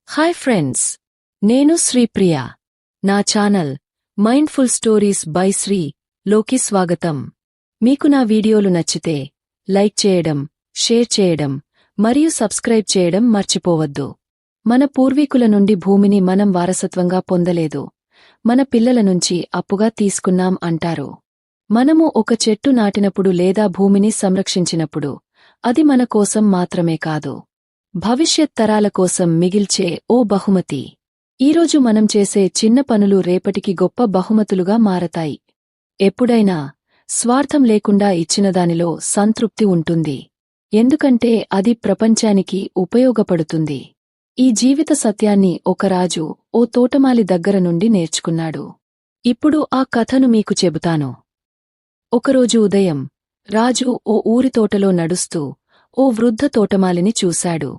Hi friends, నేను శ్రీప్రియ. నా channel mindful stories by Sri లోకి స్వాగతం. మీకు నా వీడియోలు నచ్చితే లైక్ చేయడం, షేర్ చేయడం మరియు సబ్స్క్రైబ్ చేయడం మర్చిపోవద్దు. మన పూర్వీకుల నుండి భూమిని మనం వారసత్వంగా పొందలేదు, మన పిల్లల నుంచి అప్పుగా తీసుకున్నాం అంటారు. మనము ఒక చెట్టు నాటినప్పుడు లేదా భూమిని సంరక్షించినప్పుడు అది మన కోసం మాత్రమే కాదు, భవిష్యత్ తరాల కోసం మిగిల్చే ఓ బహుమతి. ఈరోజు మనం చేసే చిన్న పనులు రేపటికి గొప్ప బహుమతులుగా మారతాయి. ఎప్పుడైనా స్వార్థం లేకుండా ఇచ్చినదానిలో సంతృప్తి ఉంటుంది, ఎందుకంటే అది ప్రపంచానికి ఉపయోగపడుతుంది. ఈ జీవిత సత్యాన్ని ఒక రాజు ఓ తోటమాలి దగ్గర నుండి నేర్చుకున్నాడు. ఇప్పుడు ఆ కథను మీకు చెబుతాను. ఒకరోజు ఉదయం రాజు ఓ ఊరి తోటలో నడుస్తూ ఓ వృద్ధ తోటమాలిని చూశాడు.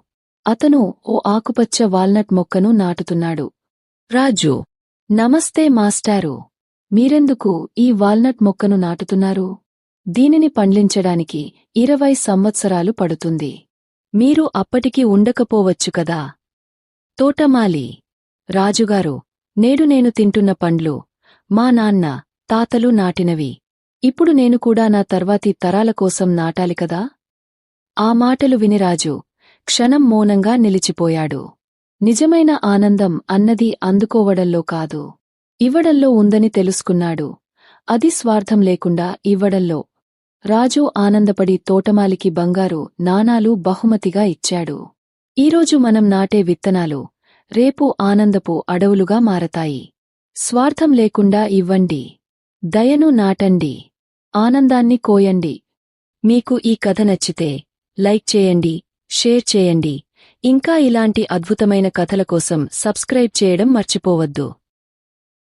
అతను ఓ ఆకుపచ్చ వాల్నట్ మొక్కను నాటుతున్నాడు. రాజు: నమస్తే మాస్టారు, మీరెందుకు ఈ వాల్నట్ మొక్కను నాటుతున్నారు? దీనిని పండ్లించడానికి 20 సంవత్సరాలు పడుతుంది. మీరు అప్పటికి ఉండకపోవచ్చు కదా. తోటమాలి: రాజుగారు, నేడు నేను తింటున్న పండ్లు మా నాన్న తాతలు నాటినవి. ఇప్పుడు నేను కూడా నా తర్వాతి తరాల కోసం నాటాలి కదా. ఆ మాటలు విని రాజు క్షణం మౌనంగా నిలిచిపోయాడు. నిజమైన ఆనందం అన్నది అందుకోవడంలో కాదు, ఇవ్వడంలో ఉందని తెలుసుకున్నాడు. అది స్వార్థం లేకుండా ఇవ్వడంలో. రాజు ఆనందపడి తోటమాలికి బంగారు నాణాలు బహుమతిగా ఇచ్చాడు. ఈరోజు మనం నాటే విత్తనాలు రేపు ఆనందపు అడవులుగా మారతాయి. స్వార్థం లేకుండా ఇవ్వండి, దయను నాటండి, ఆనందాన్ని కోయండి. మీకు ఈ కథ నచ్చితే లైక్ చేయండి, షేర్ చేయండి. ఇంకా ఇలాంటి అద్భుతమైన కథల కోసం సబ్స్క్రైబ్ చేయడం మర్చిపోవద్దు.